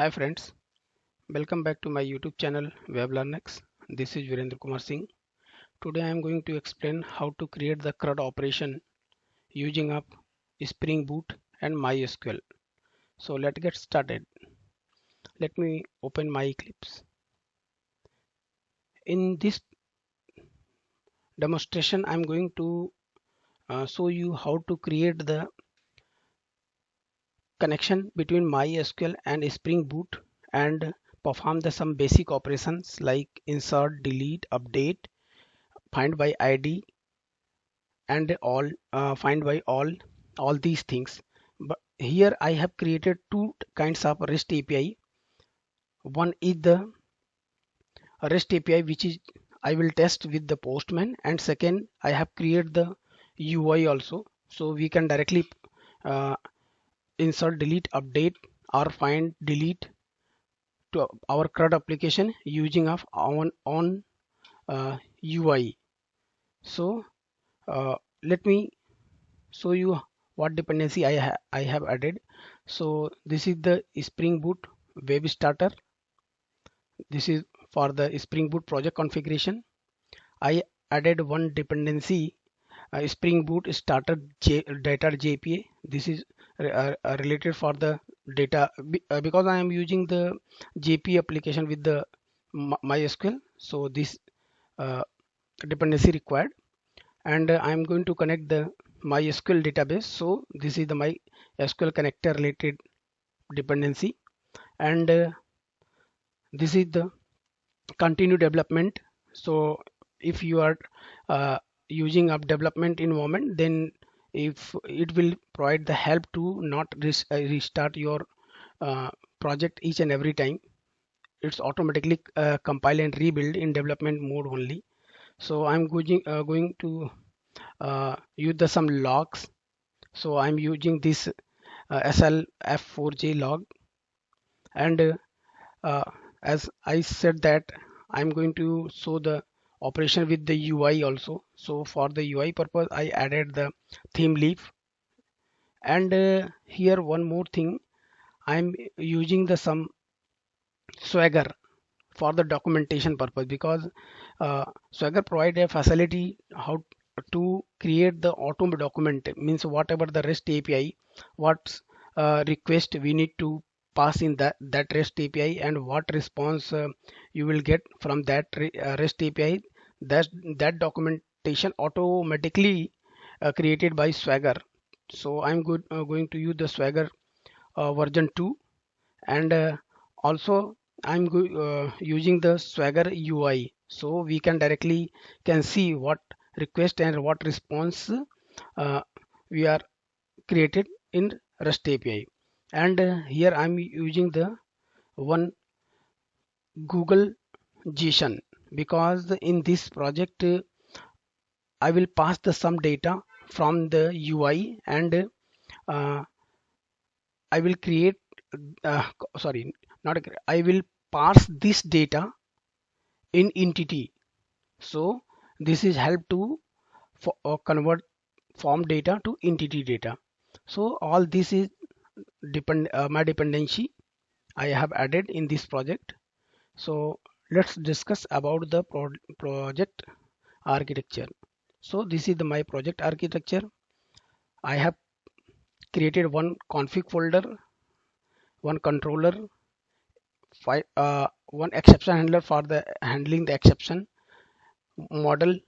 Hi friends, welcome back to my YouTube channel WebLearnX. This is Virendra Kumar Singh. Today I am going to explain how to create the CRUD operation using up Spring Boot and MySQL. So let's get started. Let me open my Eclipse. In this demonstration I am going to show you how to create the connection between MySQL and Spring Boot and perform some basic operations like insert, delete, update, find by ID and all find by all these things. But here I have created two kinds of REST API. One is the REST API which is I will test with the Postman, and second I have created the UI also, so we can directly uh, insert, delete, update or find, delete to our CRUD application using of on UI. So let me show you what dependency I have added. So this is the Spring Boot web starter. This is for the Spring Boot project configuration. I added one dependency, Spring Boot starter data JPA. This is related for the data because I am using the JPA application with the MySQL. So this uh, dependency required, and I'm going to connect the MySQL database. So this is the MySQL connector related dependency, and this is the continue development. So if you are using a development environment, then if it will provide the help to not restart your uh, project each and every time. It's automatically compile and rebuild in development mode only. So I'm going to use some logs. So I'm using this SLF4J log, and uh, as I said that I'm going to show the operation with the UI also. So for the UI purpose I added the theme leaf, and here one more thing, I'm using the some Swagger for the documentation purpose, because Swagger provide a facility how to create the auto document, means whatever the REST API, what request we need to pass in that REST API, and what response you will get from that REST API. That documentation automatically created by Swagger. So I'm going to use the Swagger version 2, and also I'm using the Swagger UI, so we can directly can see what request and what response uh, we are created in REST API. And here I'm using the one Google JSON, because in this project I will pass some data from the UI, and uh, I will create sorry, not I will parse this data in entity. So this is help to convert form data to entity data. So all this is my dependency I have added in this project. So let's discuss about the project architecture. So this is my project architecture. I have created one config folder, one controller, one exception handler for the handling the exception, model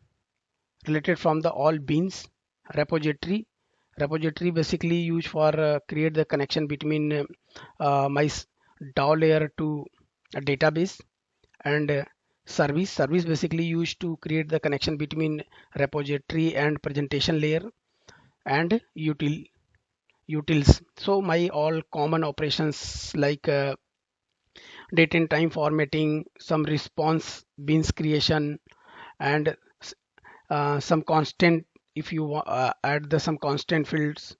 related from the all beans, repository basically used for create the connection between my DAO layer to a database, and service basically used to create the connection between repository and presentation layer, and utils. So my all common operations like date and time formatting, some response beans creation, and some constant if you add some constant fields.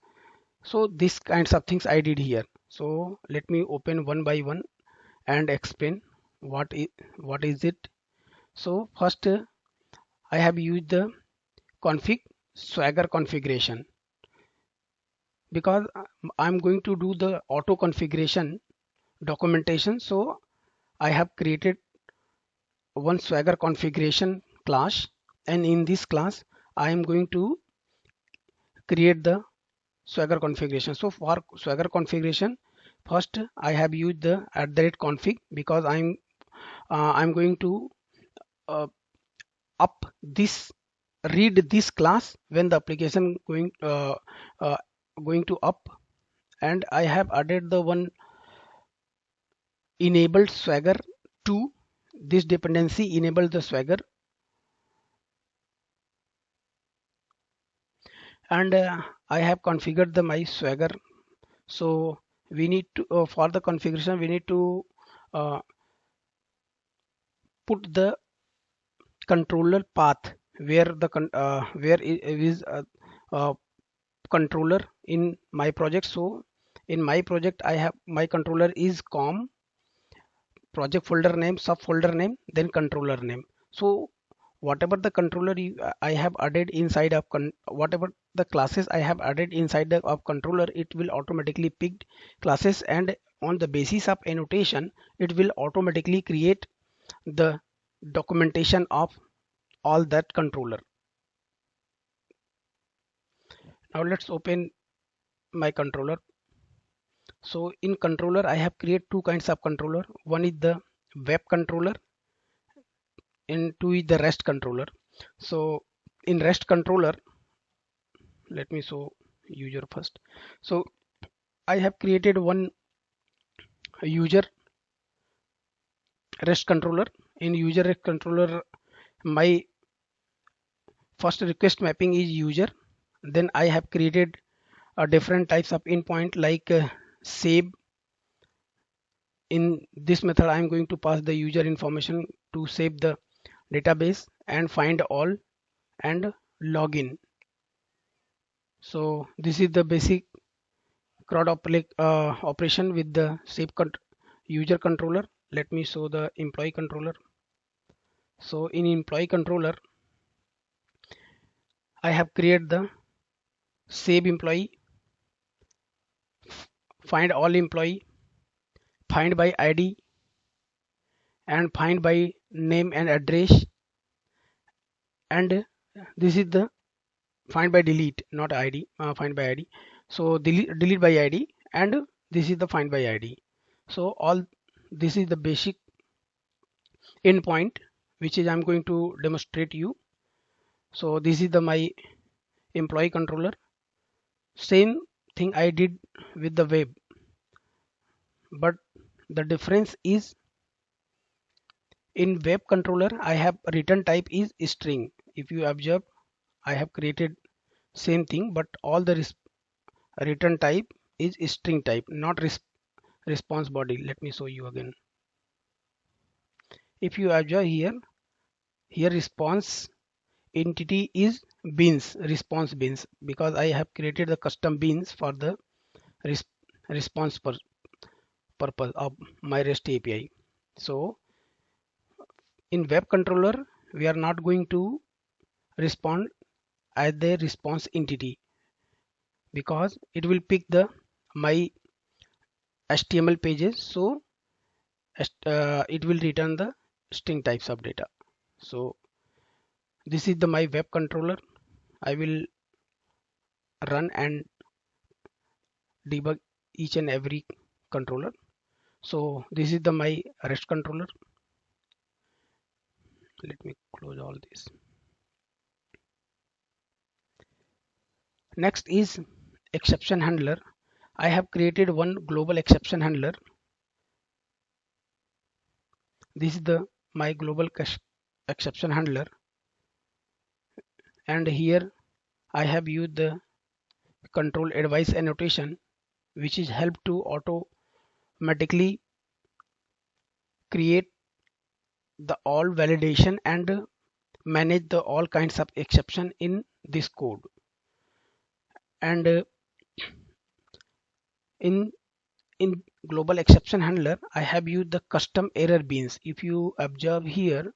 So these kinds of things I did here. So let me open one by one and explain what is it. So first I have used the config Swagger configuration, because I'm going to do the auto configuration documentation. So I have created one Swagger configuration class, and in this class I am going to create the Swagger configuration. So for Swagger configuration, first I have used the @config because I'm going to uh, up this read this class when the application uh, going to up, and I have added the one enabled Swagger to this dependency enable the Swagger, and I have configured the my Swagger. So we need to for the configuration we need to uh, put the controller path where the where is uh, controller in my project. So in my project I have my controller is com, project folder name, subfolder name, then controller name. So whatever the controller I have added inside of whatever the classes I have added inside the of controller, it will automatically pick classes, and on the basis of annotation it will automatically create the documentation of all that controller. Now let's open my controller. So in controller I have created two kinds of controller. One is the web controller and two is the REST controller. So in REST controller, let me show user first. So I have created one user REST controller. In user REST controller, my first request mapping is user. Then I have created different types of endpoint like save. In this method I am going to pass the user information to save the database, and find all and login. So this is the basic CRUD operation with the save user controller. Let me show the employee controller. So in employee controller I have created the save employee, find all employee, find by ID, and find by name and address, and this is the find by delete, not ID, find by ID. So delete by ID, and this is the find by ID. So all this is the basic endpoint which is I'm going to demonstrate you. So this is the my employee controller. Same thing I did with the web, but the difference is in web controller I have return type is string. If you observe, I have created same thing, but all the return type is string type, not response body. Let me show you again. If you observe here response entity is beans, response beans, because I have created the custom beans for the res response purpose of my REST API. So in web controller we are not going to respond as the response entity, because it will pick the my HTML pages. So it will return the string types of data. So this is the my web controller. I will run and debug each and every controller. So this is the my REST controller. Let me close all this. Next is exception handler. I have created one global exception handler. This is the my global exception handler, and here I have used the control advice annotation, which is help to automatically create the all validation and manage the all kinds of exception in this code. And in in global exception handler I have used the custom error beans. If you observe here,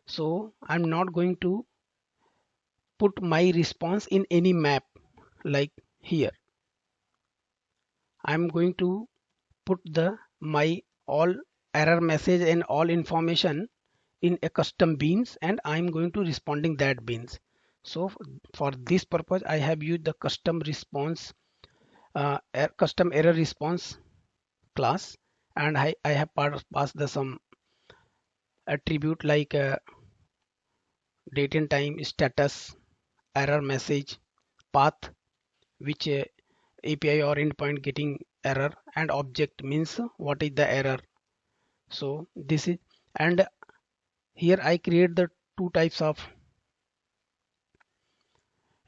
so I'm not going to put my response in any map like here. I'm going to put the my all error message and all information in a custom beans, and I'm going to responding that beans. So for this purpose I have used the custom response custom error response class, and I have passed the some attribute like date and time, status, error message, path, which API or endpoint getting error, and object means what is the error. So this is, and here I create the two types of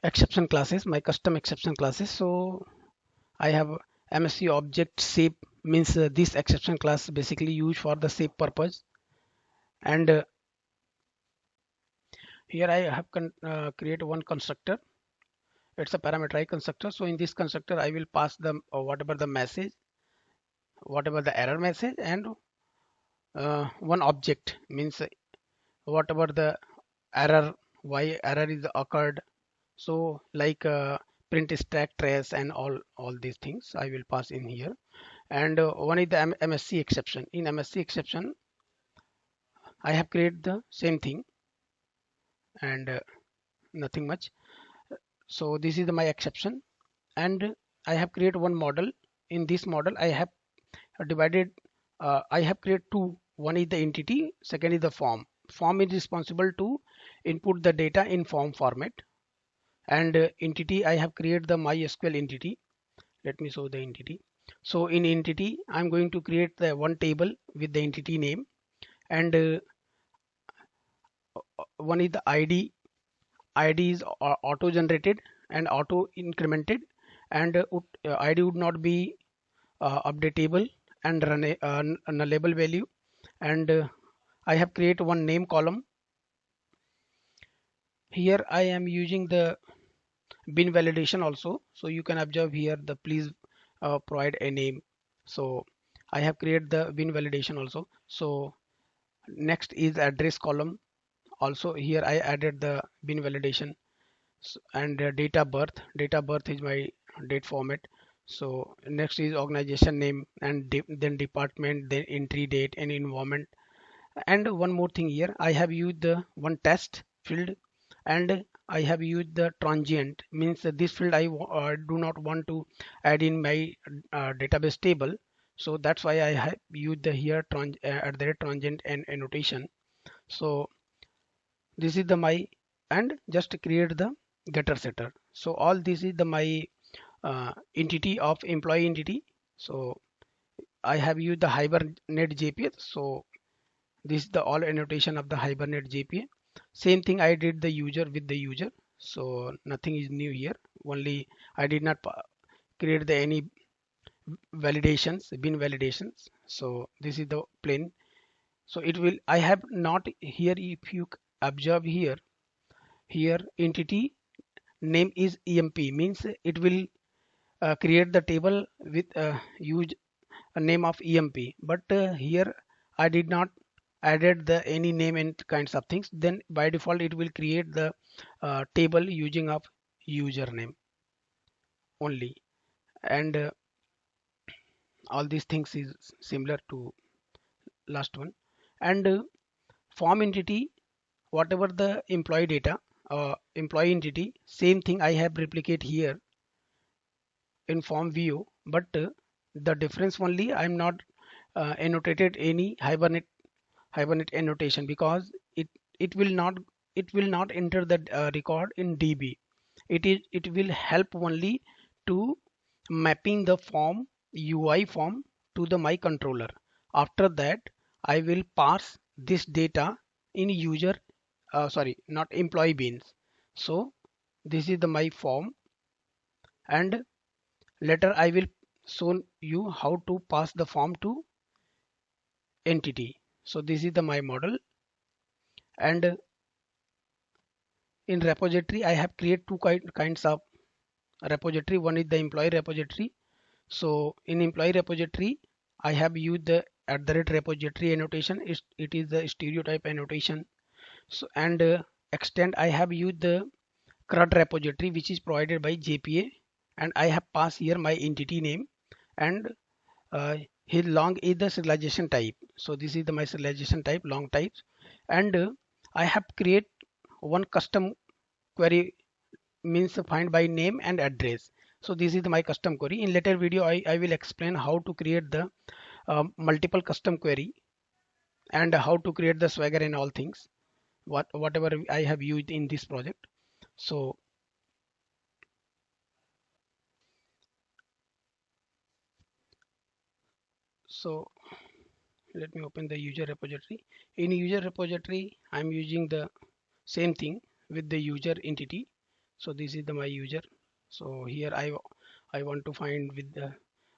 exception classes, my custom exception classes. So I have MSC object shape means this exception class basically used for the shape purpose, and here I have create one constructor. It's a parameterized constructor. So in this constructor I will pass the whatever the message, whatever the error message, and one object means whatever the error, why error is occurred. So like print stack trace and all these things I will pass in here. And one is the MSC exception. In MSC exception I have created the same thing, and nothing much. So this is my exception, and I have created one model. In this model I have divided, I have created two. One is the entity, second is the form. Form is responsible to input the data in form format, and entity I have created the MySQL entity. Let me show the entity. So in entity I'm going to create the one table with the entity name, and one is the ID. ID is auto generated and auto incremented, and ID would not be updatable and run a nullable value. And I have created one name column. Here I am using the bin validation also, so you can observe here the please provide a name. So I have created the bin validation also. So next is address column. Also here I added the bin validation. And date of birth. Date of birth is my date format. So next is organization name, and then department, then entry date and environment. And one more thing, here I have used the one test field, and I have used the transient, means that this field I do not want to add in my database table. So that's why I have used the here at the rate transient and annotation. So this is the my, and just create the getter setter. So all this is the my entity of employee entity. So I have used the Hibernate JPA. So this is the all annotation of the Hibernate JPA. Same thing I did the user with the user. So nothing is new here. Only I did not create the any validations, bin validations. So this is the plain. So it will, I have not here, if you observe here, here entity name is EMP, means it will create the table with use a name of EMP. But here I did not added the any name and kinds of things. Then by default it will create the table using of username only. And all these things is similar to last one. And form entity, whatever the employee data, employee entity, same thing I have replicate here in form view. But the difference only, I'm not annotated any Hibernate annotation, because it will not, it will not enter the record in DB. It will help only to mapping the form UI form to the my controller. After that I will pass this data in user, sorry, not employee beans. So this is the my form, and later I will show you how to pass the form to entity. So this is the my model. And in repository I have created two kinds of repository. One is the employee repository. So in employee repository I have used the at the rate repository annotation. It is the stereotype annotation. So and extend I have used the CRUD repository, which is provided by JPA, and I have passed here my entity name, and Here long is the serialization type. So this is the my serialization type, long types. And I have create one custom query, means find by name and address. So this is my custom query. In later video I will explain how to create the multiple custom query and how to create the Swagger and all things, whatever I have used in this project. So so let me open the user repository. In user repository I'm using the same thing with the user entity. So this is the my user. So here I want to find with the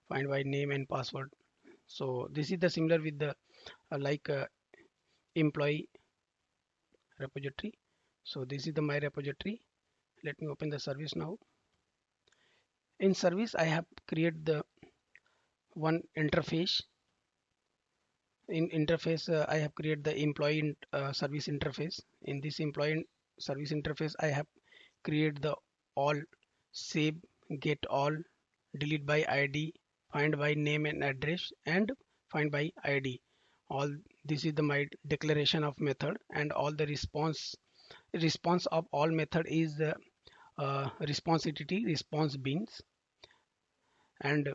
find by name and password. So this is the similar with the like employee repository. So this is the my repository. Let me open the service now. In service I have created the one interface. In interface I have created the employee service interface. In this employee service interface I have created the all, save, get all, delete by id, find by name and address, and find by id. All this is the my declaration of method, and all the response of all method is the response entity, response beans. And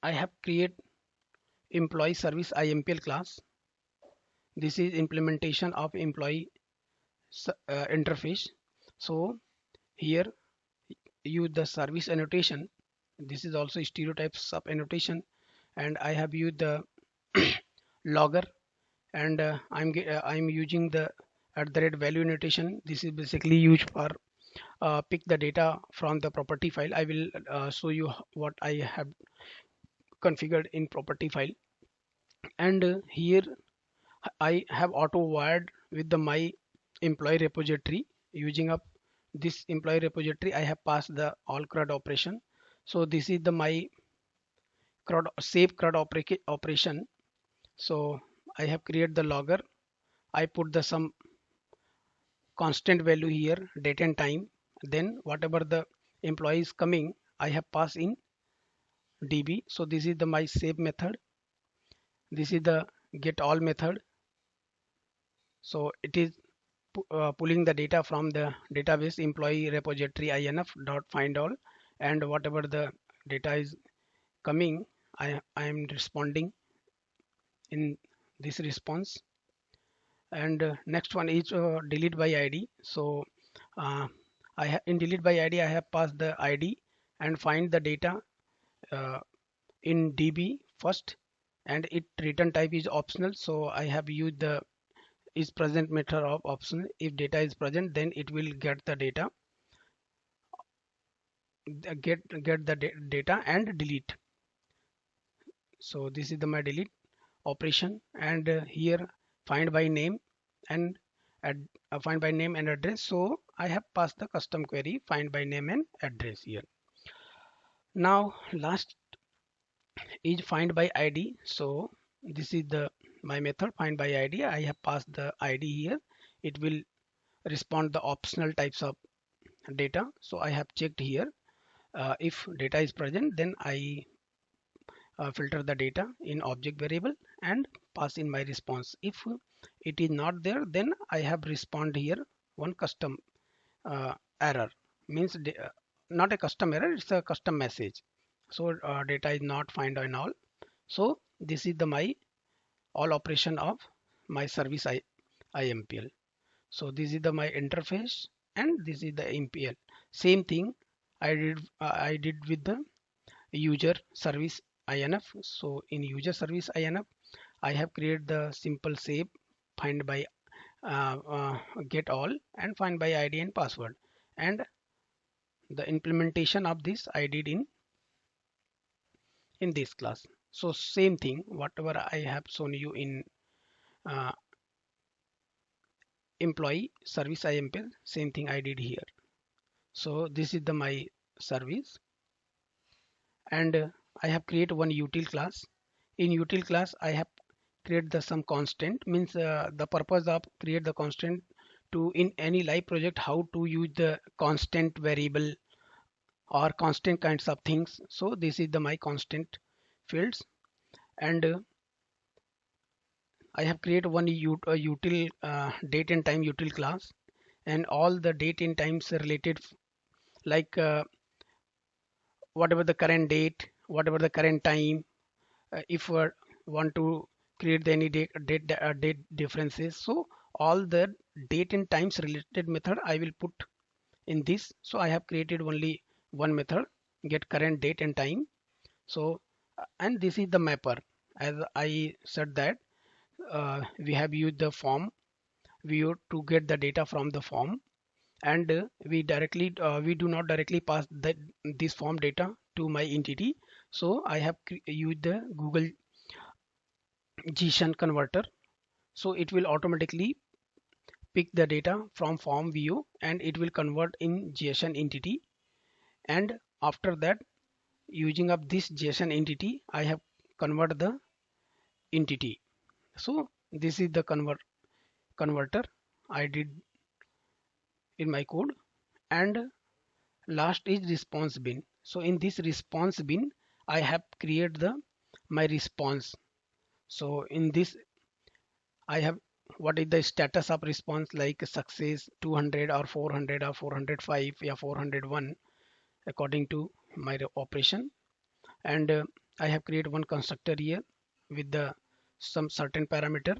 I have create employee service IMPL class. This is implementation of employee interface. So here use the service annotation. This is also stereotype sub annotation, and I have used the logger, and I'm using the @value annotation. This is basically used for pick the data from the property file. I will show you what I have configured in property file. And here I have auto wired with the my employee repository. Using up this employee repository I have passed the all CRUD operation. So this is the my CRUD save CRUD operation. So I have created the logger. I put the some constant value here, date and time. Then whatever the employee is coming I have passed in DB. So this is the my save method. This is the get all method. So it is pulling the data from the database employee repository inf dot find all, and whatever the data is coming I am responding in this response. And next one is delete by id. So uh, in delete by id I have passed the id and find the data uh, in DB first, and it return type is optional. So I have used the is present method of optional. If data is present then it will get the data, get the data and delete. So this is the my delete operation. And here find by name and find by name and address. So I have passed the custom query find by name and address here. Now last is find by id. So this is the my method find by id. I have passed the id here. It will respond the optional types of data. So I have checked here. If data is present then I filter the data in object variable and pass in my response. If it is not there then I have respond here one custom error, means not a custom error, it's a custom message. So data is not find and all. So this is the my all operation of my service IMPL. So this is the my interface and this is the MPL. Same thing I did with the user service INF. So in user service INF I have created the simple save, find by get all, and find by ID and password. And the implementation of this I did in this class. So same thing whatever I have shown you in uh, employee service IMPL, same thing I did here. So this is the my service, and I have created one util class. In util class I have create the some constant, means the purpose of create the constant to in any live project how to use the constant variable or constant kinds of things. So this is the my constant fields. and I have created one util date and time util class, and all the date and times related, like whatever the current date, whatever the current time. If we want to create any date differences, so all the date and times related method I will put in this. So I have created only one method, get current date and time. So and this is the mapper. As I said that we have used the form view to get the data from the form, and we do not directly pass this form data to my entity. So I have used the Google JSON converter, so it will automatically pick the data from form view and it will convert in JSON entity. And after that, using up this JSON entity, I have convert the entity. So this is the converter I did in my code. And last is response bin. So in this response bin, I have created the my response. So in this, I have what is the status of response, like success 200 or 400 or 405 or 401 according to my operation. And I have created one constructor here with the some certain parameter,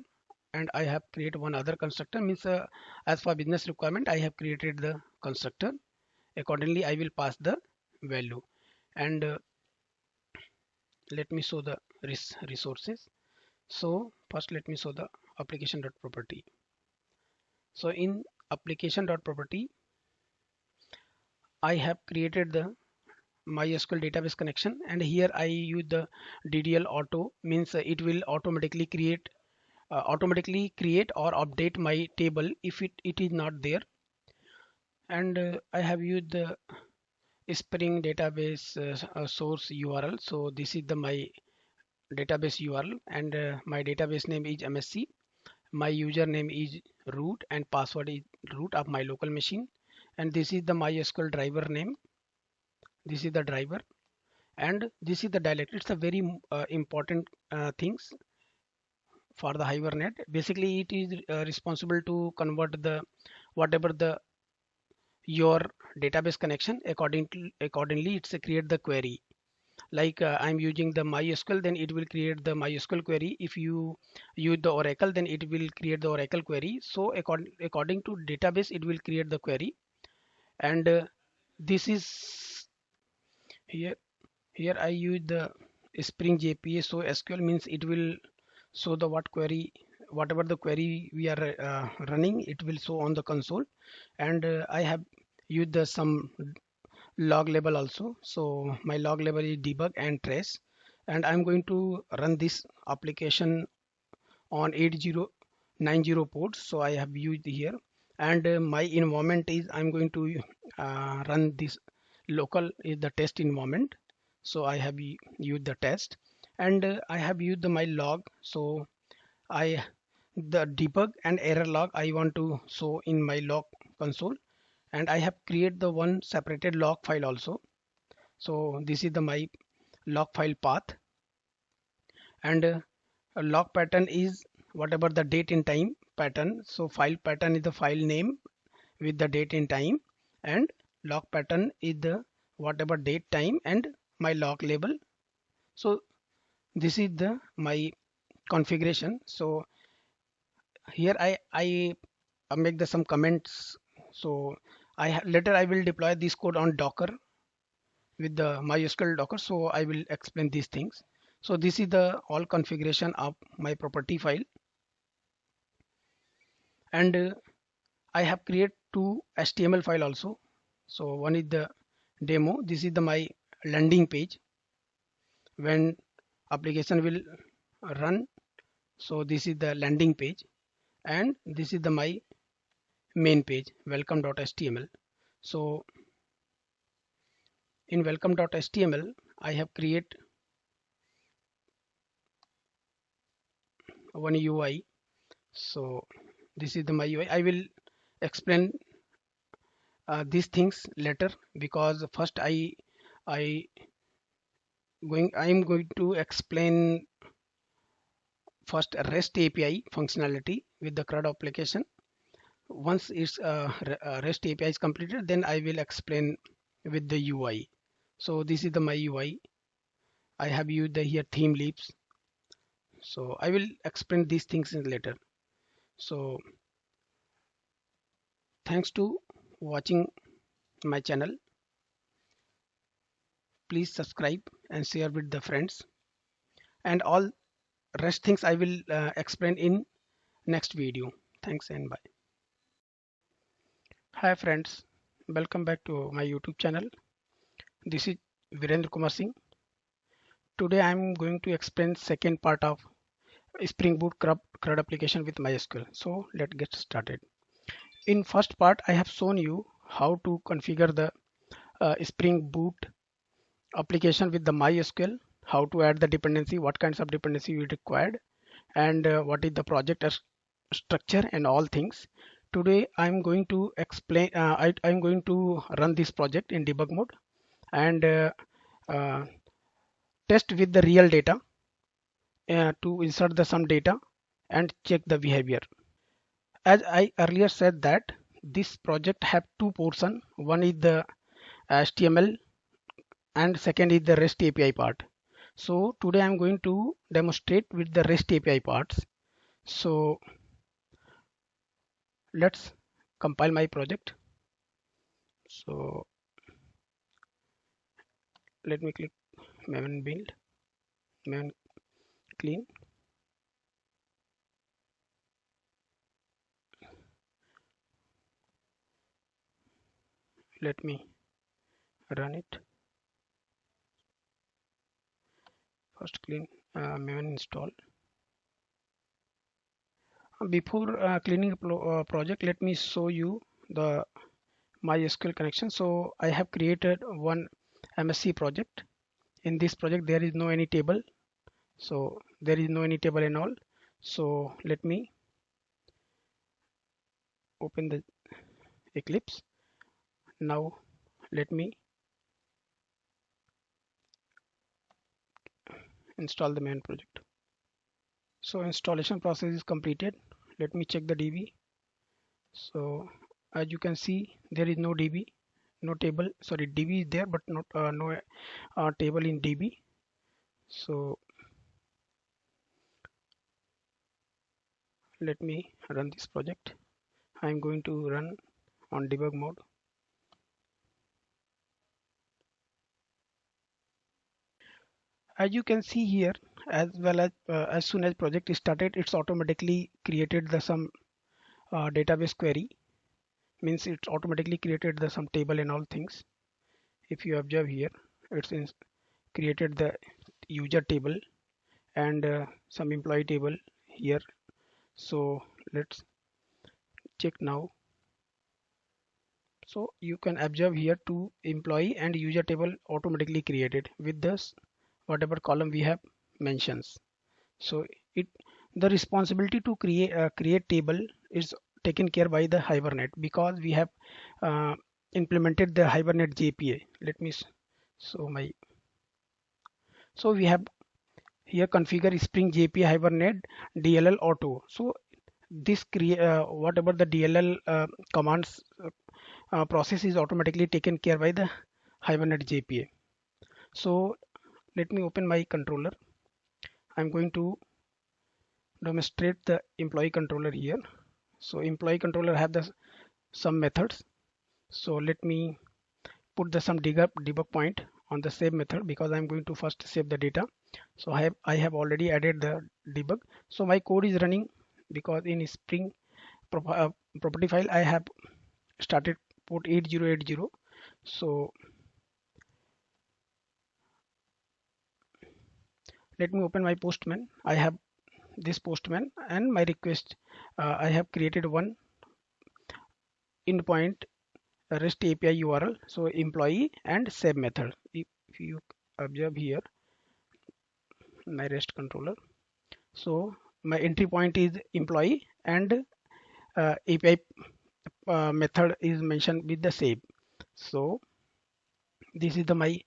and I have created one other constructor, means as for business requirement I have created the constructor. Accordingly I will pass the value. And let me show the resources. So first let me show the application.property. So in application.property I have created the MySQL database connection, and here I use the DDL auto, means it will automatically create or update my table if it is not there. And I have used the Spring database source URL. So this is the my database URL, and my database name is MSC. My username is root and password is root of my local machine. And this is the MySQL driver name. This is the driver, and this is the dialect. It's a very important things for the Hibernate. Basically, it is responsible to convert the whatever the your database connection accordingly. It's create the query. Like I'm using the MySQL, then it will create the MySQL query. If you use the Oracle, then it will create the Oracle query. So according to database, it will create the query. And this is here. Here I use the Spring JPA. So SQL means it will show the whatever the query we are running, it will show on the console. And I have used the some log label also. So my log label is debug and trace, and I'm going to run this application on 8090 ports. So I have used here, and my environment is I'm going to run this local is the test environment. So I have used the test, and I have used my log. So I the debug and error log I want to show in my log console, and I have created the one separated log file also. So this is the my log file path, and a log pattern is whatever the date and time pattern. So file pattern is the file name with the date and time, and log pattern is the whatever date time and my log label. So this is the my configuration. So here I make the some comments. So later I will deploy this code on Docker with the MySQL Docker. So I will explain these things. So this is the all configuration of my property file, and I have created two HTML file also. So one is the demo. This is the my landing page when application will run. So this is the landing page, and this is the my main page welcome.html. So in welcome.html I have created one UI. So this is the my UI. I will explain these things later, because first I am going to explain first REST API functionality with the CRUD application. Once it's REST API is completed, then I will explain with the UI. So this is the my UI. I have used the here theme leaves. So I will explain these things in later. So thanks to watching my channel. Please subscribe and share with the friends, and all rest things I will explain in next video. Thanks and bye. Hi friends, welcome back to my YouTube channel. This is Virendra Kumar Singh. Today I am going to explain second part of Spring Boot CRUD application with MySQL. So let's get started. In first part I have shown you how to configure the Spring Boot application with the MySQL, how to add the dependency, what kinds of dependency you required, and what is the project structure and all things. Today I'm going to explain, I'm going to run this project in debug mode and uh, test with the real data to insert the some data and check the behavior. As I earlier said that this project have two portion. One is the HTML and second is the REST API part. So today I'm going to demonstrate with the REST API parts. So let's compile my project. So let me click Maven build, Maven clean. Let me run it. First clean Maven install. Before cleaning project, let me show you the MySQL connection. So I have created one MSC project. In this project there is no any table, so there is no any table and all. So let me open the Eclipse. Now let me install the main project. So installation process is completed. Let me check the DB. So as you can see, there is no DB, no table. Sorry, DB is there but not no table in DB. So let me run this project. I'm going to run on debug mode. As you can see here, as soon as project is started, it's automatically created the some database query. Means it's automatically created the some table and all things. If you observe here, it's created the user table and some employee table here. So let's check now. So you can observe here two employee and user table automatically created with this whatever column we have mentions. So it the responsibility to create table is taken care by the Hibernate, because we have implemented the Hibernate JPA. Let me so my so we have here configure Spring JPA Hibernate DLL auto. So this create whatever the DLL commands process is automatically taken care by the Hibernate JPA. So let me open my controller. I'm going to demonstrate the employee controller here. So employee controller have the some methods. So let me put the some debug point on the save method, because I'm going to first save the data. So I have already added the debug. So my code is running because in Spring property file I have started port 8080. So let me open my Postman. I have this Postman and my request. I have created one endpoint REST API URL. So employee and save method. If you observe here my REST controller, so my entry point is employee and API method is mentioned with the save. So this is the my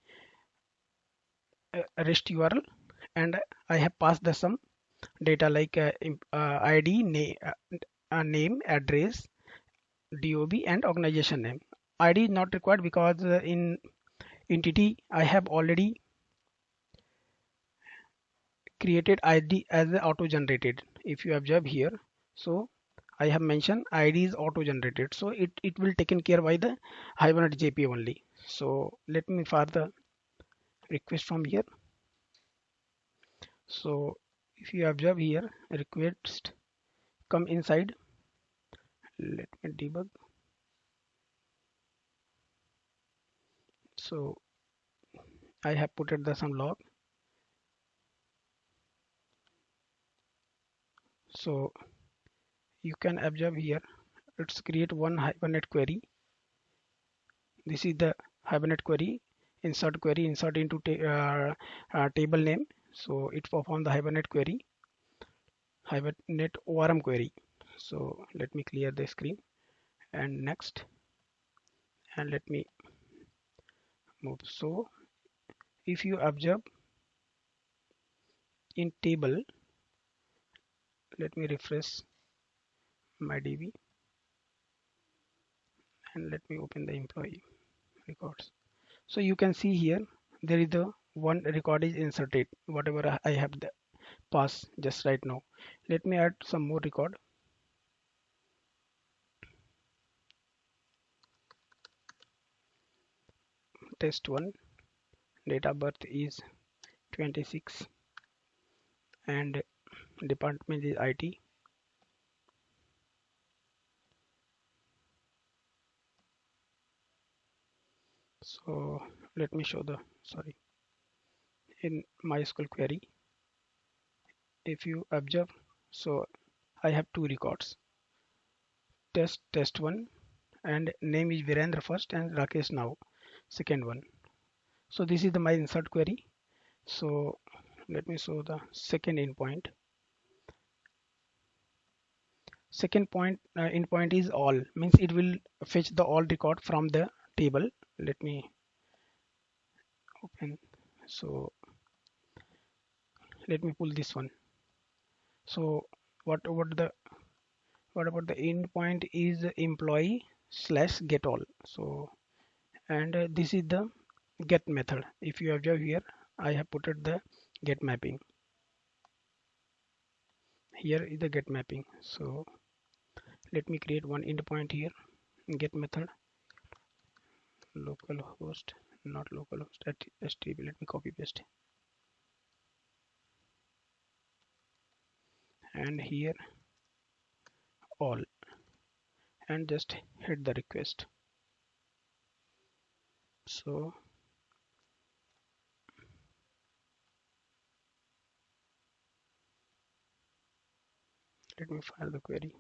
REST URL, and I have passed the some data like ID, name, address, DOB, and organization name. ID is not required because in entity I have already created ID as auto generated. If you observe here, so I have mentioned ID is auto generated, so it will taken care by the Hibernate JP only. So let me fire the request from here. So if you observe here, request come inside. Let me debug. So I have put it the some log. So you can observe here, let's create one Hibernate query. This is the Hibernate query, insert into table name. So it perform the Hibernate query, Hibernate ORM query. So let me clear the screen and next, and let me move. So if you observe in table, let me refresh my DB and let me open the employee records. So you can see here there is the one record is inserted, whatever I have the pass just right now. Let me add some more record. Test 1, date of birth is 26 and department is IT. So let me show the, sorry, in MySQL query, if you observe, so I have two records, test 1, and name is Virendra first and Rakesh now second one. So this is the my insert query. So let me show the second endpoint. Second point endpoint is all, means it will fetch the all record from the table. Let me open. So let me pull this one. So what about the endpoint is employee slash get all. So and this is the get method. If you observe here, I have put it the get mapping. Here is the get mapping. So let me create one endpoint here. Get method localhost, not localhost at HTTP. Let me copy paste and here all and just hit the request. So let me file the query.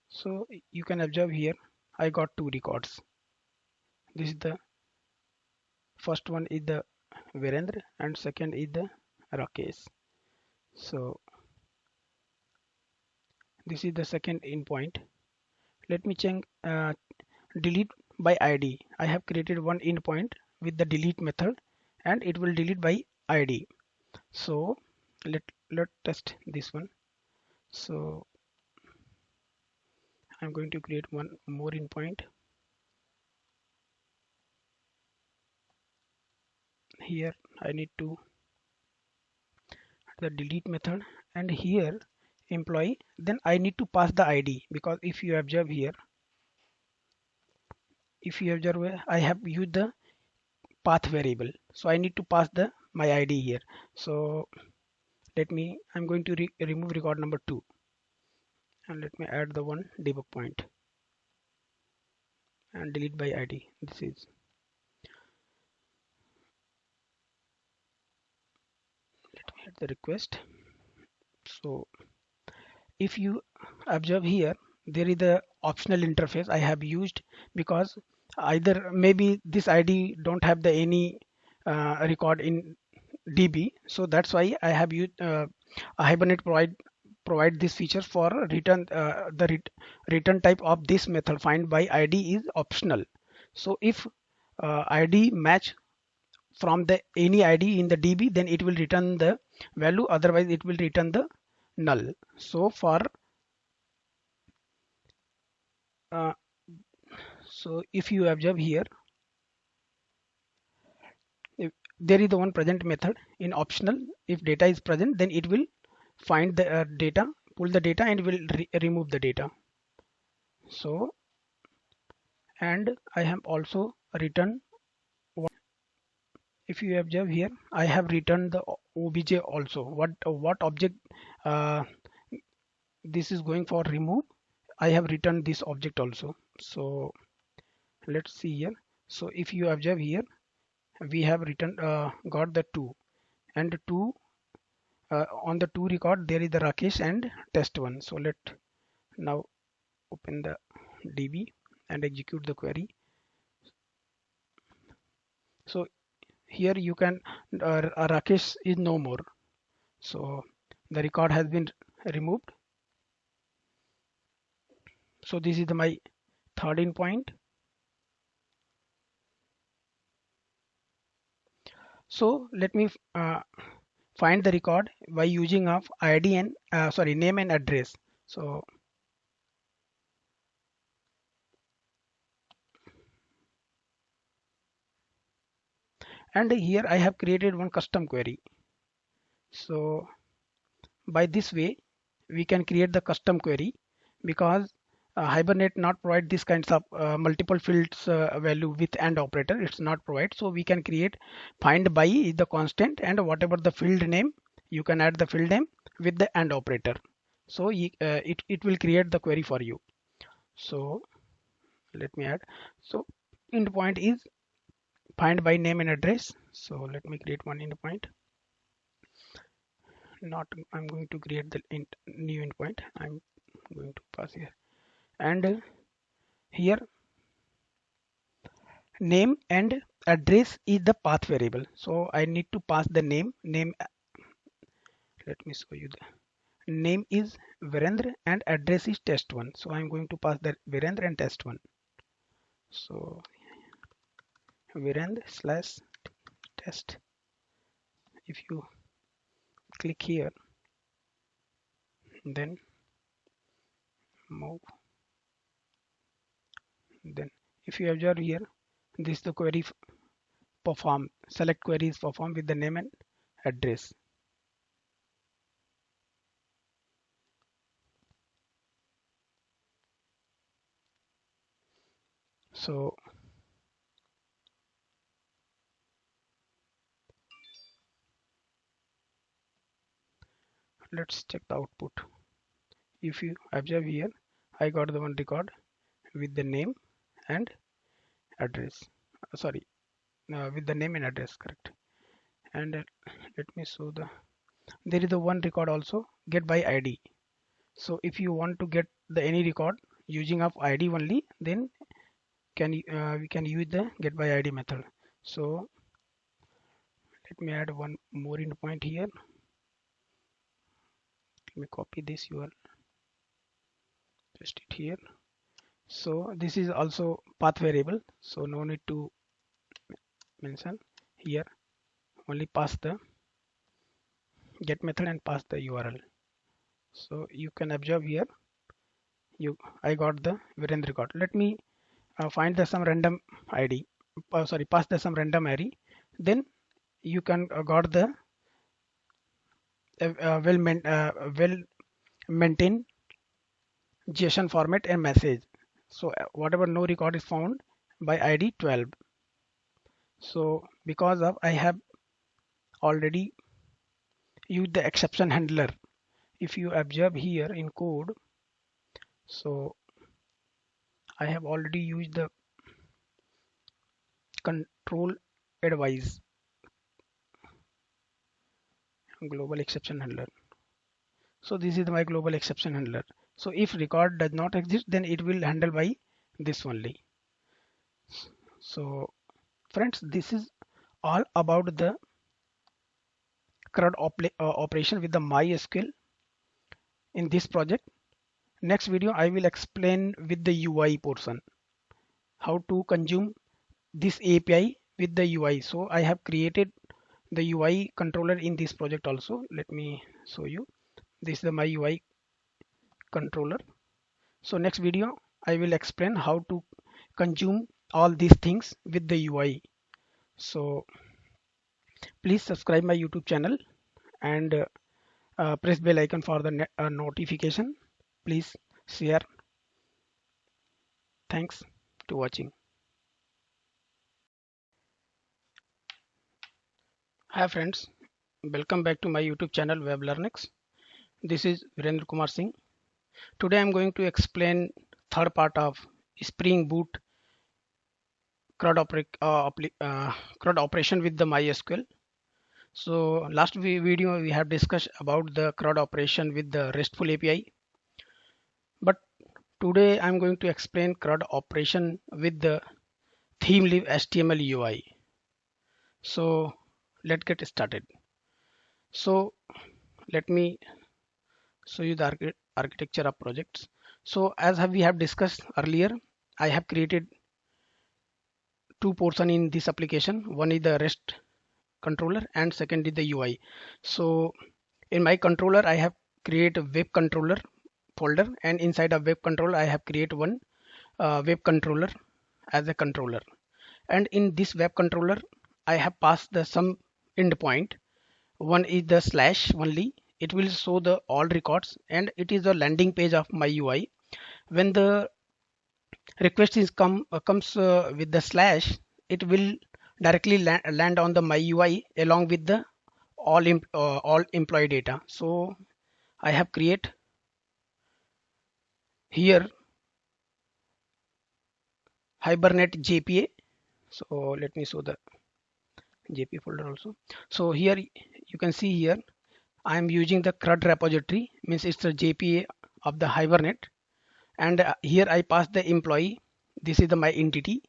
So you can observe here I got two records. This is the first one is the Virendra and second is the Rakesh. So this is the second endpoint. Let me change delete by ID. I have created one endpoint with the delete method and it will delete by ID. So let test this one. So I'm going to create one more endpoint. Here I need to the delete method and here employee, then I need to pass the ID because if you observe here, I have used the path variable, so I need to pass the my ID here. So I'm going to remove record number 2 and let me add the one debug point and delete by ID. This is, let me add the request. So if you observe here, there is the optional interface I have used because either maybe this ID don't have the any record in DB, so that's why I have used Hibernate provide this feature for return return type of this method find by ID is optional. So if ID match from the any ID in the DB, then it will return the value, otherwise it will return the null. So for uh, so if you observe here, if there is the one present method in optional. If data is present, then it will find the data, pull the data, and will remove the data. So, and I have also written, if you observe here, I have written the obj also. What object uh, this is going for remove, I have written this object also. So let's see here. So if you observe here, we have written got the two, and two on the two record there is the Rakesh and test1. So let now open the DB and execute the query. So here you can Rakesh is no more, so the record has been removed. So this is my third endpoint. So let me find the record by using of ID and name and address. So and here I have created one custom query. So by this way we can create the custom query, because Hibernate not provide this kinds of multiple fields value with AND operator. It's not provide. So we can create find by is the constant, and whatever the field name, you can add the field name with the AND operator. So it will create the query for you. So let me add. So endpoint is find by name and address. So let me create one endpoint. Not I'm going to create the new endpoint. I'm going to pass here, and here name and address is the path variable. So I need to pass the name. Let me show you the name is Virendra and address is test1. So I'm going to pass the Virendra and test1. So Virendra slash test. If you click here, then move, then if you observe here, this is the query perform. Select query is performed with the name and address. So let's check the output. If you observe here, I got the one record with the name and address. With the name and address, correct. And let me show there is the one record also, get by ID. So if you want to get the any record using of ID only, then we can use the get by ID method. So let me add one more endpoint here. Let me copy this URL, paste it here. So this is also path variable, so no need to mention here. Only pass the get method and pass the URL. So you can observe here, I got the Virendra record. Let me find the some random ID. Pass the some random ID. Then you can got the well maintained JSON format and message. So whatever no record is found by ID 12. So because of I have already used the exception handler. If you observe here in code, so I have already used the control advise global exception handler. So this is my global exception handler. So if record does not exist, then it will handle by this only. So friends, this is all about the CRUD operation with the MySQL in this project. Next video I will explain with the UI portion how to consume this API with the UI. So I have created the UI controller in this project also. Let me show you. This is the my UI controller. So next video I will explain how to consume all these things with the UI. So please subscribe my YouTube channel and press bell icon for the notification. Please share. Thanks to watching. Hi friends, welcome back to my YouTube channel WebLearnX. This is Virendra Kumar Singh. Today I'm going to explain third part of Spring Boot CRUD operation with the MySQL. So last video we have discussed about the CRUD operation with the RESTful API, but today I'm going to explain CRUD operation with the ThemeLib HTML UI. So let's get started. So let me show you the architecture of projects. So as we have discussed earlier, I have created two portions in this application. One is the REST controller and second is the UI. So in my controller I have create a web controller folder, and inside of web controller I have create one web controller as a controller, and in this web controller I have passed the some endpoint. One is the slash only. It will show the all records and it is the landing page of my UI. When the request is comes with the slash, it will directly land on the my UI along with the all employee data. So I have create here Hibernate JPA. So let me show the JPA folder also. So here you can see here I am using the CRUD repository, means it's the JPA of the Hibernate, and here I pass the employee. This is the my entity,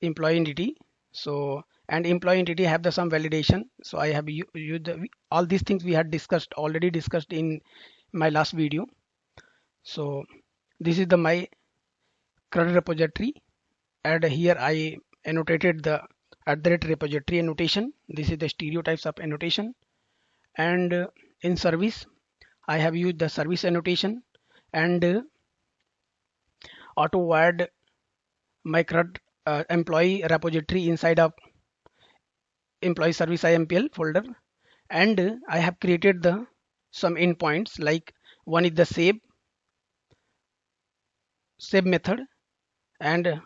employee entity. So and employee entity have the some validation. So I have used all these things we had already discussed in my last video. So this is the my CRUD repository, and here I annotated the @repository annotation. This is the stereotypes of annotation, and in service I have used the service annotation, and auto wired my CRUD employee repository inside of employee service IMPL folder, and I have created the some endpoints, like one is the save method, and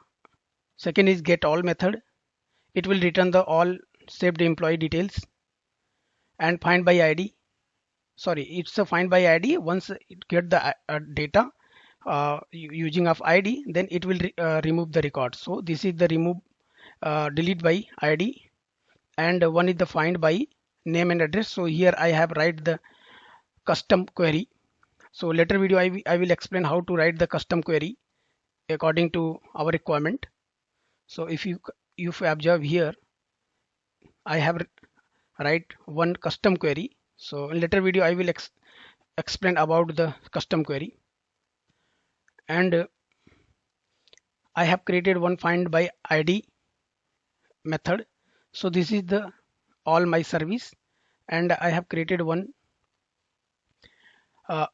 second is get all method. It will return the all saved employee details, and find by ID. Sorry, it's a find by ID. Once it get the data using of ID, then it will remove the record. So this is the remove delete by ID, and one is the find by name and address. So here I have write the custom query. So later video I will explain how to write the custom query according to our requirement. So if you observe here, I have write one custom query. So in later video I will explain about the custom query, and I have created one find by ID method. So this is the all my service, and I have created one uh,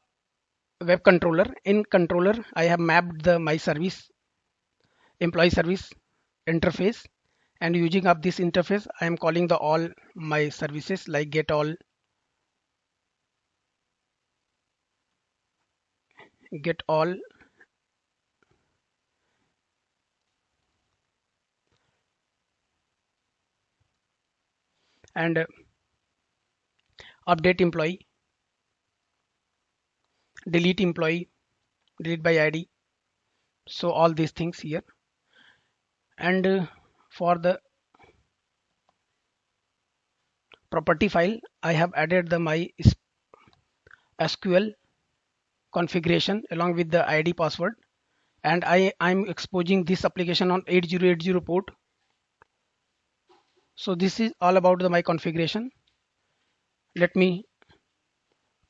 web controller. In controller I have mapped the my service employee service interface, and using of this interface I am calling the all my services like get all and update employee, delete employee, delete by ID. So all these things here, and for the property file I have added the my SQL configuration along with the ID password, and I'm exposing this application on 8080 port. So this is all about my configuration. Let me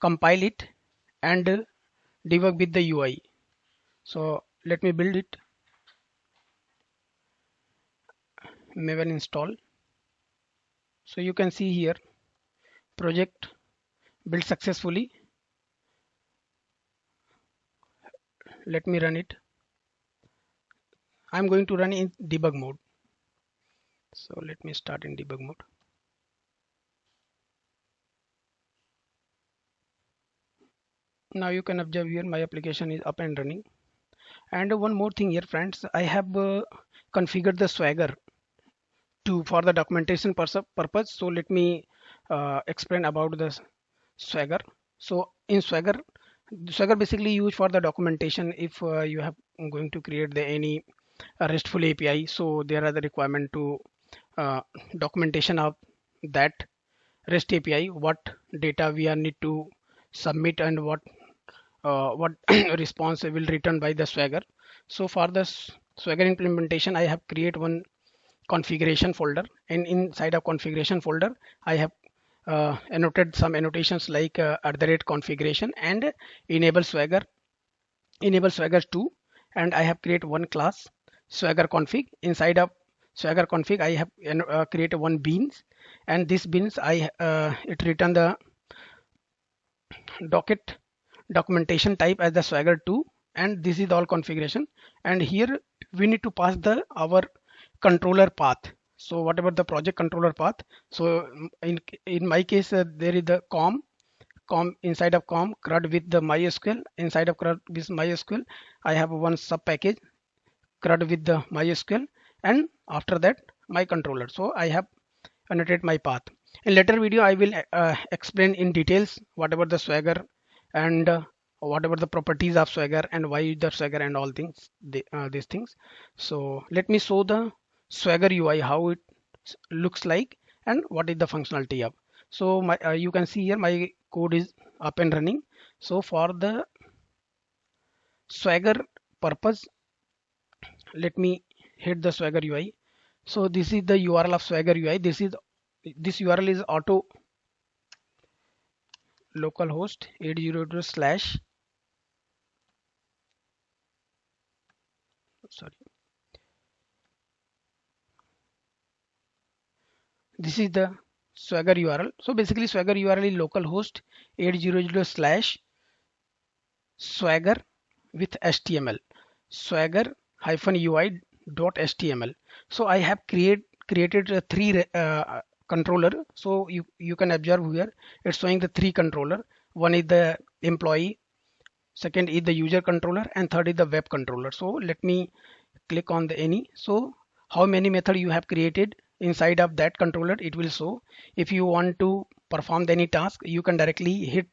compile it and debug with the UI. So let me build it. Maven install. So you can see here project built successfully. Let me run it. I'm going to run in debug mode. So let me start in debug mode. Now you can observe here my application is up and running. And one more thing here, friends, I have configured the Swagger to for the documentation purpose. So let me explain about the Swagger. So in Swagger basically used for the documentation. If you have going to create the any RESTful API, so there are the requirement to documentation of that REST API, what data we are need to submit and what response will return by the Swagger. So for the Swagger implementation, I have create one configuration folder, and inside of configuration folder I have annotated some annotations like @configuration and enable swagger 2, and I have created one class swagger config. Inside of swagger config I have created one beans, and this beans it return the docket documentation type as the swagger 2, and this is all configuration. And here we need to pass the our controller path. So whatever the project controller path. So in my case there is the com inside of com CRUD with the MySQL. Inside of CRUD with MySQL I have one sub package CRUD with the MySQL, and after that my controller. So I have annotated my path. In later video I will explain in details whatever the Swagger and whatever the properties of Swagger and why the Swagger and all things these things. So let me show the Swagger UI how it looks like and what is the functionality of. So my you can see here my code is up and running. So for the Swagger purpose, let me hit the Swagger UI. So this is the URL of Swagger UI. This URL is auto localhost 800 slash sorry. This is the Swagger URL. So basically Swagger URL is localhost 800 slash swagger with HTML swagger -ui .html. So I have created three controller. So you can observe here it's showing the three controller. One is the employee, second is the user controller, and third is the web controller. So let me click on the any. So how many method you have created inside of that controller, it will show. If you want to perform any task, you can directly hit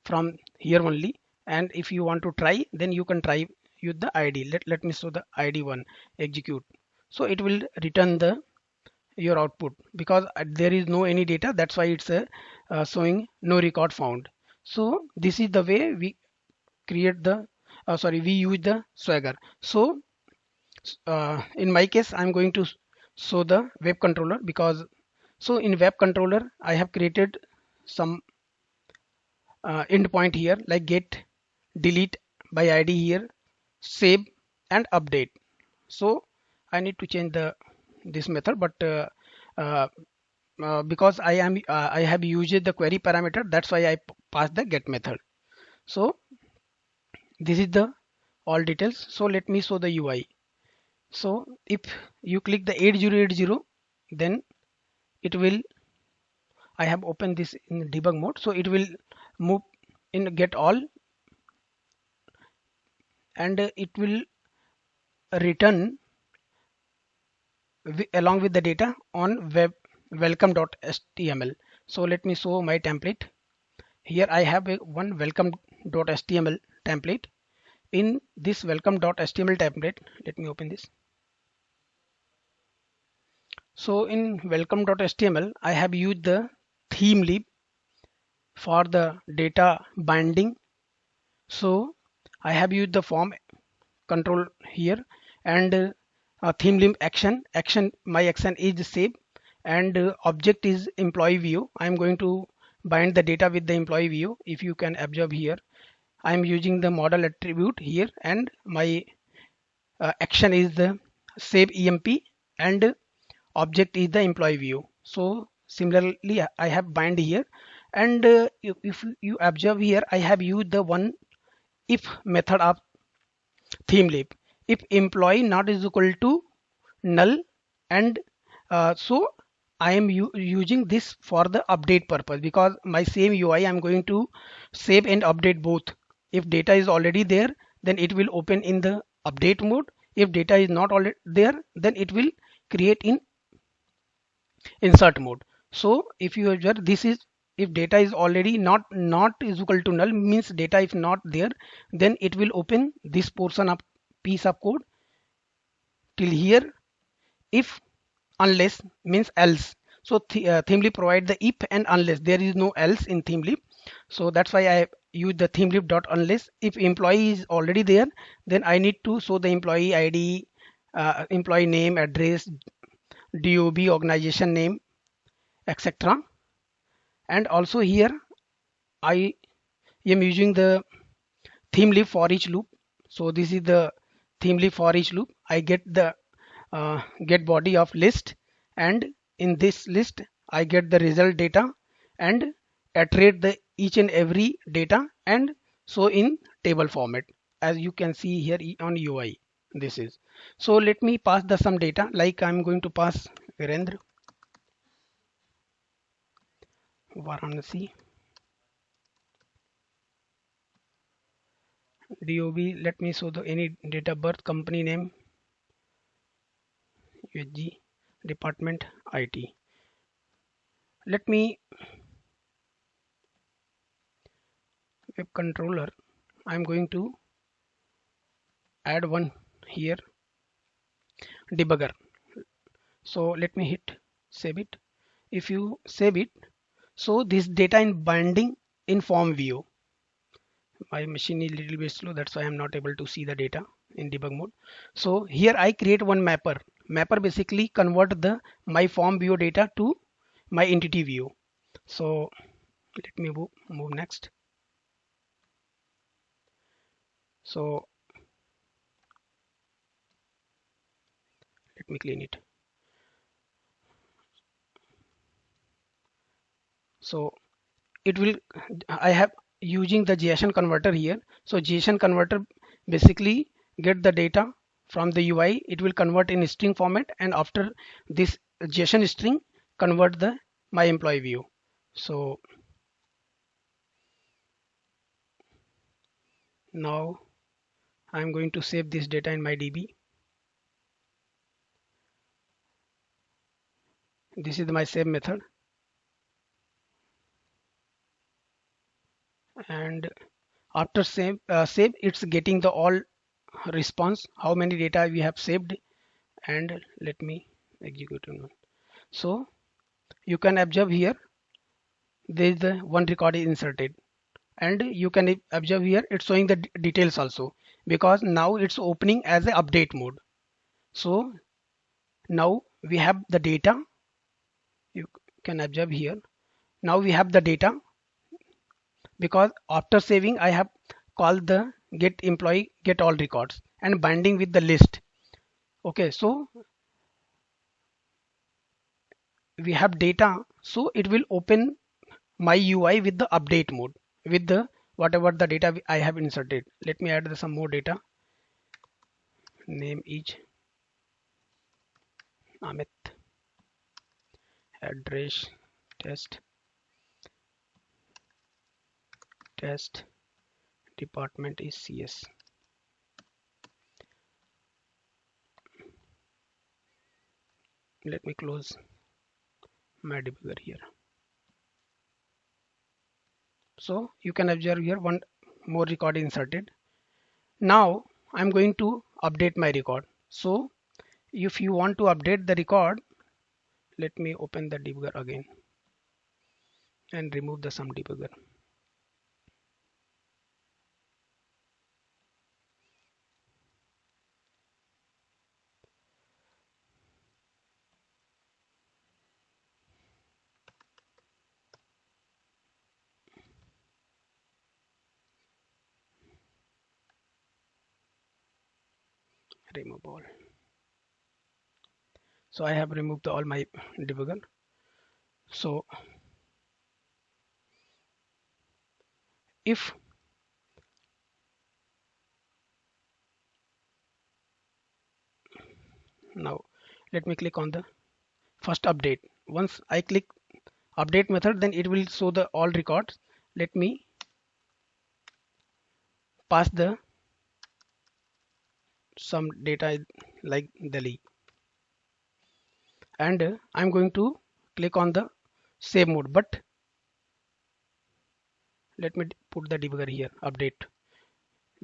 from here only, and if you want to try, then you can try use the ID. Let me show the ID one execute. So it will return the your output because there is no any data, that's why it's showing no record found. So this is the way we create the we use the Swagger. So in my case I'm going to show the web controller, because so in web controller I have created some endpoint here like get, delete by ID here, save and update. So I need to change the this method, but uh, because I have used the query parameter, that's why I pass the get method. So this is the all details. So let me show the UI. So if you click the 8080, then it will, I have opened this in debug mode, so it will move in get all, and it will return along with the data on web welcome.html. So let me show my template. Here I have one welcome.html template. In this welcome.html template, let me open this. So in welcome.html I have used the theme lib for the data binding. So I have used the form control here, and theme lib action my action is save, and object is employee view. I'm going to bind the data with the employee view. If you can observe here, I'm using the model attribute here, and my action is the save emp, and object is the employee view. So similarly I have bind here, and if you observe here, I have used the one if method of ThemeLeap. If employee not is equal to null, and so I am using this for the update purpose, because my same UI I'm going to save and update both. If data is already there, then it will open in the update mode. If data is not already there, then it will create in insert mode. So if you observe, this is if data is already not is equal to null, means data if not there, then it will open this portion of piece of code till here. If unless means else. So ThemeLeap provide the if and unless. There is no else in ThemeLeap. So that's why I use the ThemeLeap dot unless. If employee is already there, then I need to show the employee ID, employee name, address, DOB, organization name, etc. And also here I am using the ThemeLeap for each loop. So this is the ThemeLeap for each loop. I get the get body of list, and in this list I get the result data and iterate the each and every data and so in table format, as you can see here on UI. This is, so let me pass the some data, like I'm going to pass Virendra, Varanasi, DOB. Let me show the any date of birth, company name, USG, department IT. Let me web controller, I'm going to add one here, debugger. So let me hit save it. If you save it, so this data in binding in form view. My machine is a little bit slow, that's why I'm not able to see the data in debug mode. So here I create one mapper. Mapper basically convert the my form view data to my entity view. So let me move next. So let me clean it. So it will, I have using the JSON converter here. So JSON converter basically get the data from the UI, it will convert in string format, and after this JSON string convert the my employee view. So now I'm going to save this data in my DB. This is my save method, and after save, it's getting the all response, how many data we have saved, and let me execute on. So you can observe here there is the one record is inserted, and you can observe here it's showing the details also, because now it's opening as a update mode. So now we have the data, you can observe here, now we have the data, because after saving I have called the get employee get all records and binding with the list. Okay, so we have data, so it will open my UI with the update mode with the whatever the data I have inserted. Let me add some more data. Name is Amit, address test, department is CS. Let me close my debugger here. So you can observe here one more record inserted. Now I'm going to update my record. So if you want to update the record, let me open the debugger again and remove the some debugger. Remove all. So I have removed all my debugger. So if now let me click on the first update. Once I click update method, then it will show the all records. Let me pass the some data like Delhi, and I'm going to click on the save mode, but let me put the debugger here update,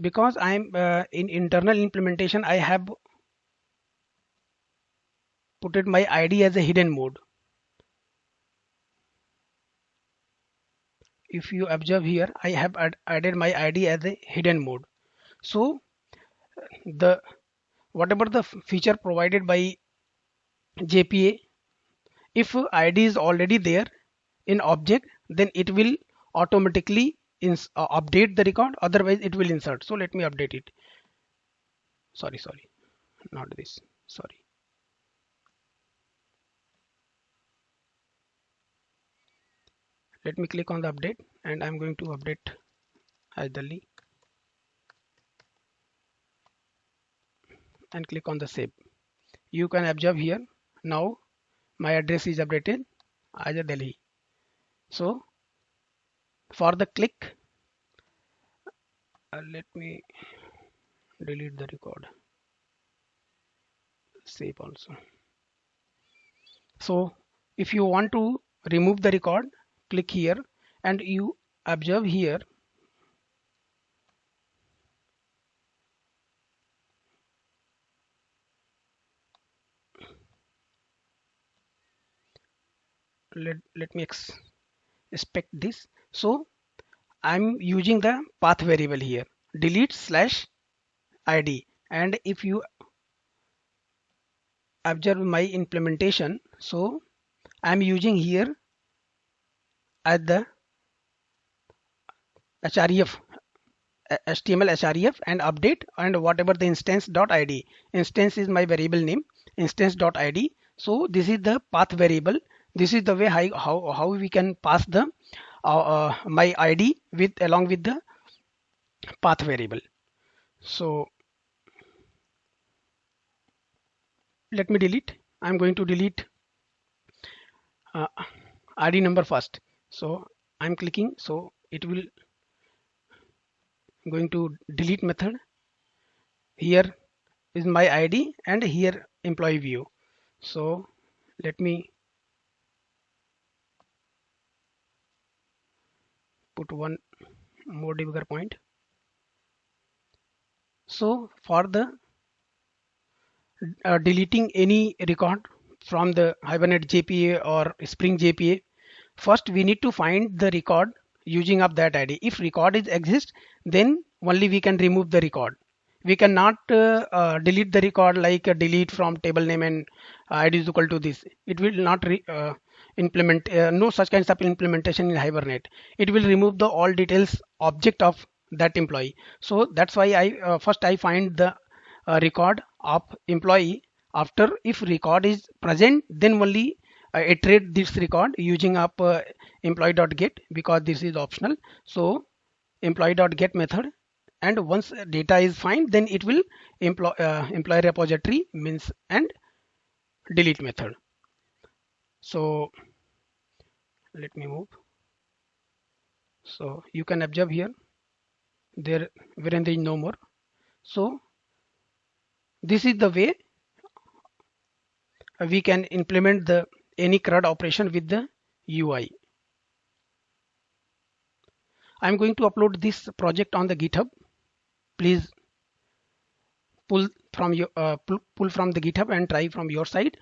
because I'm in internal implementation I have put it my ID as a hidden mode. If you observe here, I have added my ID as a hidden mode. So the whatever the feature provided by JPA, if ID is already there in object, then it will automatically update the record, otherwise it will insert. So let me update it. Sorry, not this. Sorry. Let me click on the update, and I'm going to update Delhi and click on the save. You can observe here now my address is updated as a Delhi. So for the click, let me delete the record, save also. So if you want to remove the record, click here, and you observe here let me expect this. So I'm using the path variable here, delete slash id, and if you observe my implementation, so I'm using here at the href HTML href and update and whatever the instance.id. Instance is my variable name, instance.id. So this is the path variable. This is the way how we can pass the my ID with along with the path variable. So let me delete. I'm going to delete uh, ID number first. So I'm clicking. So it will going to delete method. Here is my ID and here employee view. So let me put one more debugger point. So for the deleting any record from the Hibernate JPA or Spring JPA, first we need to find the record using up that ID. If record is exist, then only we can remove the record. We cannot delete the record like delete from table name and ID is equal to this. It will not implement no such kinds of implementation in Hibernate. It will remove the all details object of that employee. So that's why I first I find the record of employee. After if record is present, then only iterate this record using up employee.get, because this is optional. So employee.get method, and once data is fine, then it will employee repository means and delete method. So let me move. So you can observe here there wherein there is no more. So this is the way we can implement the any CRUD operation with the UI. I'm going to upload this project on the GitHub. Please pull from your pull from the GitHub and try from your side.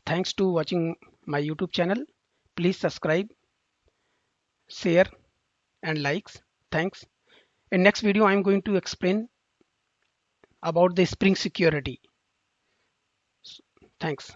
Thanks to watching my YouTube channel. Please subscribe, share and likes. Thanks. In next video I'm going to explain about the Spring security. Thanks.